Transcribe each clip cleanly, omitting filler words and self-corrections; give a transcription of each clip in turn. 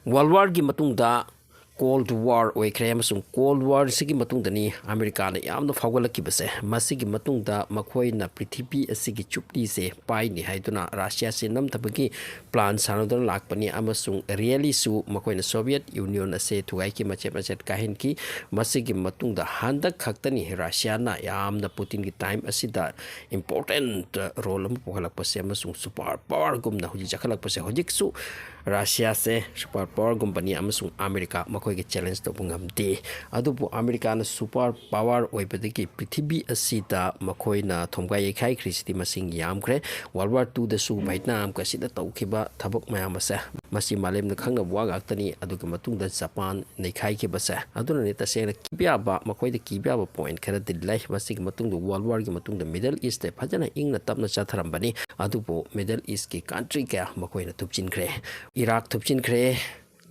World War gi matungda Cold War oikre amasung Cold War sigi matungdani America na yamna fawgalakibase masigi matungda makhoi prithibi asigi chupli se pai ni haiduna Russia se namtabagi plan sanodon lakpani amasung really su makhoi na Soviet Union ase thugai ki machet kahin ki masigi matungda handak khaktani Russia na yamna Putin ki time asida important role am pohalakpase amasung super power gumna huji jakhalakpase hojik su Russia se super power company amasung America makhoi ke challenge to bungamde adubu America na super power oibadiki prithibi asida makhoi na thomga yekhai khrisiti masing yamkhre World War II da su Vietnam ka sida tawkhiba thabak mayam ase masi malem na khangna waga aktani aduga matung da Japan nekhai ke base aduna ne tasena kibya ba makhoi da kibya ba point khara dilai masig matung da World War gi matung da Middle East te phajana ingna tapna chatharam bani adubu Middle East ki country ka makhoi na tupchin khre Iraq thupchin khre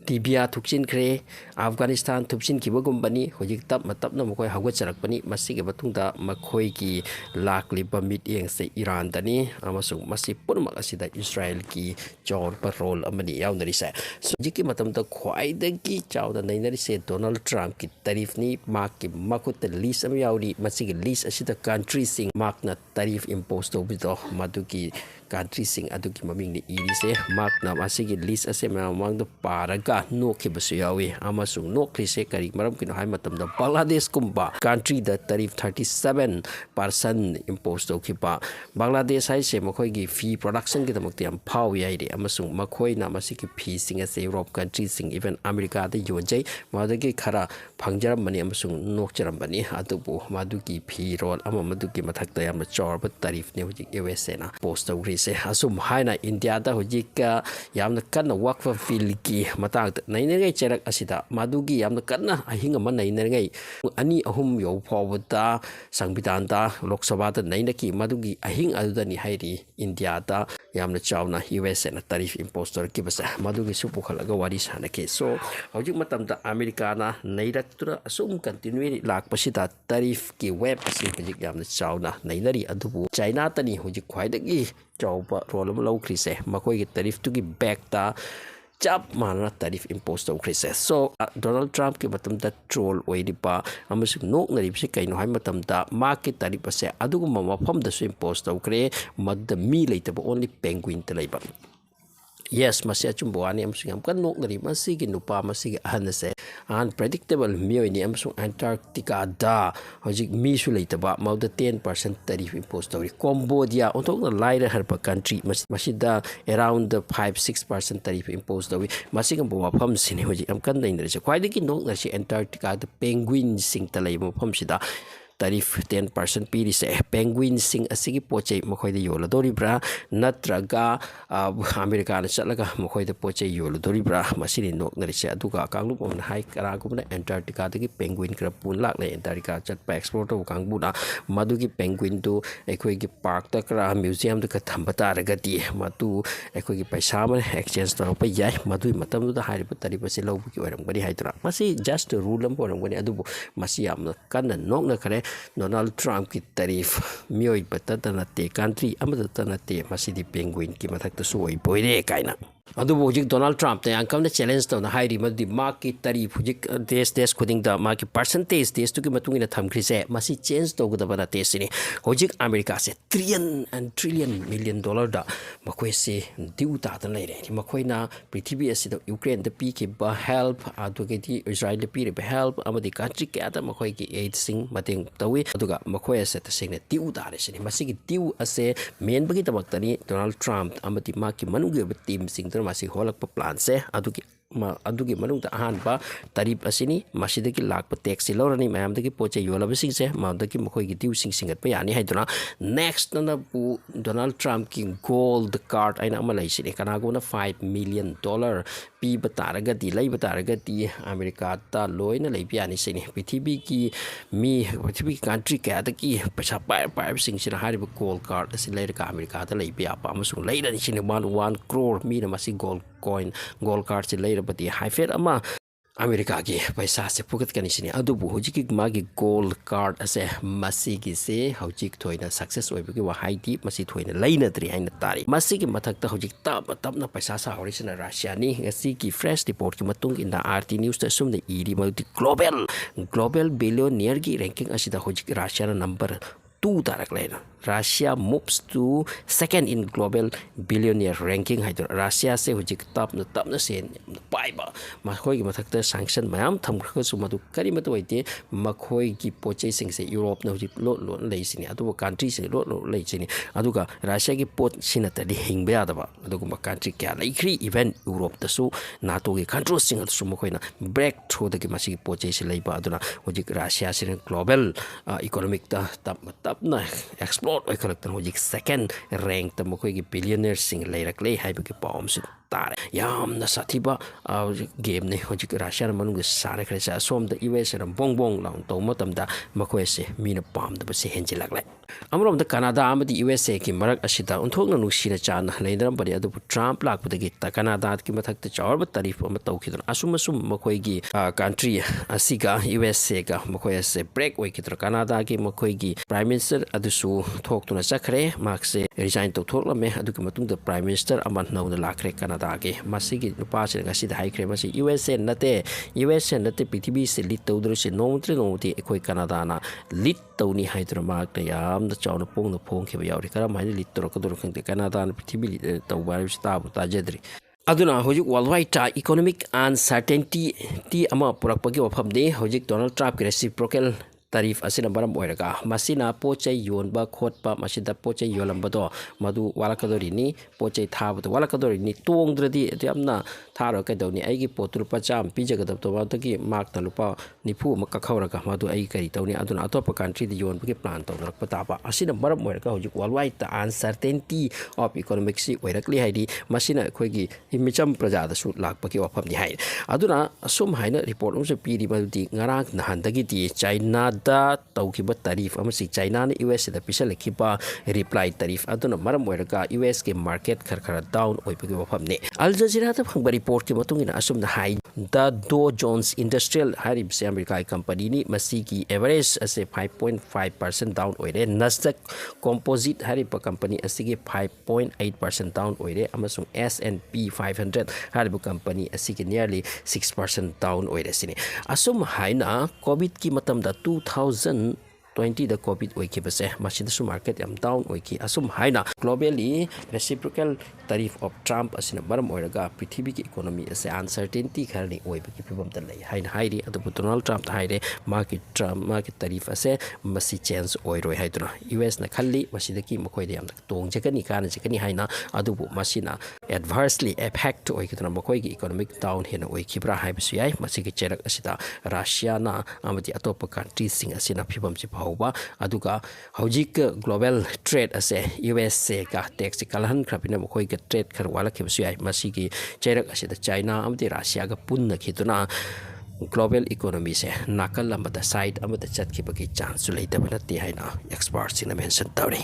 Libya thupchin khre Afghanistan thupchin kibagum hojik tap matapna makoi hagot charakpani masige batungda makhoi ki lakliba mit eng se Iran dani amasung masi purmak asida Israel ki chawr parol amani yawnari sa so jiki matamda khwaidagi chawda nainari se Donald Trump ki tariff ni mak ki makut list am yawri masige list asida country sing mak na tariff impose to bido maduki country sing aduki maming ni iri se mak na masige list ase mamang do paraga no khibasu yawi amasung no krise kari maram kino hai matamda Bangladesh kumba country da tariff 37% impose to khiba Bangladesh hai se makhoi gi fee production ki damakti am phau yai re amasung makhoi na masiki fee sing ase Europe country sing even America da yonjai madagi khara phangjaram mani amasung nok charam bani adubu maduki fee role ama maduki mathakta yam chor ba tariff ne hujik USA na post to se asum haina India da hujik yamna kanna wakfa feel ki matang nainengai cherak asida madugi yamna kanna ahinga man nainengai ani ahum yo phawda sangbidan da Lok Sabha da nainaki madugi ahing adudani hairi India da yamna chawna USA na tariff imposter ki basa madugi supu khalaga wari sanake so hojik matam da America na nairak tura asum continue lak pasida tariff ki web si hojik yamna chawna nainari adubu China tani hojik khwaidagi chawba role am low krise makoi ki tariff tu ki back ta chap mana tariff impose to krise so Donald Trump ki matam da troll oidipa amasuk nok nari se kaino hai matam da market tariff ase aduguma mafam da su impose to kre mad mi leitaba only Panguin ta leiba yes masi achumbo ani amsung am kan nok nari masigi nupa masigi ahanase unpredictable mioni amsung Antarctica da hojik mi su leitaba mauda 10% tariff impose to Cambodia ontok na laira harpa country masida around the 5-6% tariff impose to masigam bo pham sini hojik am kan nain se khwai deki nok na si Antarctica the penguin sing ta lei mo pham sida tariff 10% piri se penguin sing asigi poche makhoi de yola doribra natraga America na chalaga makhoi de poche yola doribra masini nok nari se aduga kanglu pom hai kara gumna Antarctica de penguin kra pun lak le Antarctica chat pa explore to kangbu na madugi penguin tu ekhoi gi park ta kra museum de ka thambata ragati matu ekhoi gi paisa ma exchange to pa yai madu matam du da hari pa tariff se lobu ki oram bari haitra masi just rule am oram bani adubu masi amna kan nok na khare Donald Trump ki tariff mioi patata te country amata na te masidi penguin ki mathakta suoi boire kaina adubu hujik Donald Trump te angkamna challenge to na hairi madi market tariff hujik des khuding da market percentage des tu ki matungina thamkhrise masi change to gudaba na te sini hujik America se trillion million dollar da makoi se diu ta ta leire makoi na prithibi asida Ukraine da pi ki ba help adugeti Israel da pi re help amadi country ke ata makoi ki aid sing mateng tawi aduga makoi ase ta sing diu da re sini masi ki diu ase main bagi tabak tani Donald Trump amati maki manugi ba team sing masi holak pa plan se adugi manung ta ahan ba tarif asini masidagi lak pa tax lorani mayam dagi poche yola bising se maudagi makhoi gi diu sing singat pa yani haiduna next na pu Donald Trump ki gold card aina amalai sini kana go na $5 million pi bataraga di lai bataraga di America ta loina lai piani sini prithibi ki country ka ta ki paisa pa sing sina hari gold card asin lai ka America ta lai pia pa amasung lai dan sini 1 crore mi na masi gold card si lai bati high fare ama America की पैसा से पुगत कनिसिनी अदुबु होजिक मागी gold card असे मसीगी से होजिक थोइना success ओइबगी वहाइदी मसी थोइना लैनद्री हाइना तारी मसीगी मथक्ता होजिक तबना पैसा सा होरिसना रशियानी गसी की फ्रेश रिपोर्ट की मतुंग इन आरटी न्यूज ता सुमने इरी मल्टी ग्लोबल बिलियनियर की रैंकिंग असिदा होजिक रशिया नंबर 2 तारक लेना Russia moves to second in global billionaire ranking haidor Russia se hujik tapna sen paiba makhoi gi mathakta sanction mayam thamkhra su madu kari matu waite makhoi gi pochei sing se Europe na hujik lo leisini adu country se lo leisini aduga Russia gi pot sinata di hingbe adaba aduga country kya laikri even Europe ta su NATO gi control sing su makhoina breakthrough da gi masi pochei se leiba aduna hujik Russia se global economic ta tapna explore I collect hojik second rank ta mokoi gi billionaire sing leirakle haiba gi paum su tare yam na sathiba game ne hojik Russia manung gi sare khre sa som da US ram bongbong laung to matam da makoi se mina pam da se henjilak lai amrom da Canada amadi USA ki marak asida unthokna nuksina chan leidaram bari adu Trump lak pudagi ta Canada ki mathak ta chawba tarif am tawkhidon asum makoi gi country asiga USA ga makoi se break oi kidra Canada ki makoi gi prime minister adusu thokuna chakre mark se resign to thokla me adu ki matung da prime minister aman nauna lakre Canada ge masigi nupa se ngasi da haikre masi USA nate PTB se lit tawdru se nomti ekoi Canada na lit tawni haidra mark ya the chawna pong ke yauri kara mai litro ko dor khang Canada na prithibi tawbar sta ta jedri aduna hojik worldwide ta economic uncertainty ti ama purakpagi wafam de hojik Donald Trump ki reciprocal Tariff asina baram oiraga masina pochai yonba khotpa masida pochai yolambado madu walakadori ni pochai thabado walakadori ni tongdradi amna tharo kadawni aigi potur pacham pijagadab to wadagi mark na lupa nifu makka khawraga madu ai kari tawni aduna atopa country di yonbagi plan tawnak pataba asina baram oiraga hojik worldwide the uncertainty of economics oirakli haidi masina khoigi himicham prajada su lakpaki wafam ni hai aduna asum haina report umse piri madu ngarang nahandagi di China da tawkiba tariff amasi China na US da pisal kiba reply tariff aduna maram oiraga US ke market khara down oipagi wafam ne Al Jazeera ta phangba report ki matungina asum na hai the Dow Jones Industrial harib se America company ni masi ki average ase 5.5% down oire Nasdaq composite harib company asigi 5.8% down oire amasung S&P 500 harib company asigi nearly 6% down oire sini asum haina covid ki matam da 2020 the COVID oiki base machine su market am down oiki asum haina globally reciprocal tariff of Trump asina baram oiraga prithibi ki economy ase uncertainty kharni oibaki phibam ta lai haina hairi adu Donald Trump haire market tariff ase masi change oiroi haiduna US na khalli masidaki makoi de am tongjekani kana jekani haina adu masina adversely impact oikituna makoi ki economic down hena oikibra haibisu yai masigi cherak asida Russia na amati atopa countries sing asina phibam si hauba aduga hojik global trade ase USA ka tax kalhan khrapina mokoi ka trade khar wala khibsu ai masigi cherak asida China amti Russia ga punna khituna global economy se nakal lamba da side amata chat khibaki chance leita bana ti haina experts in mention tawri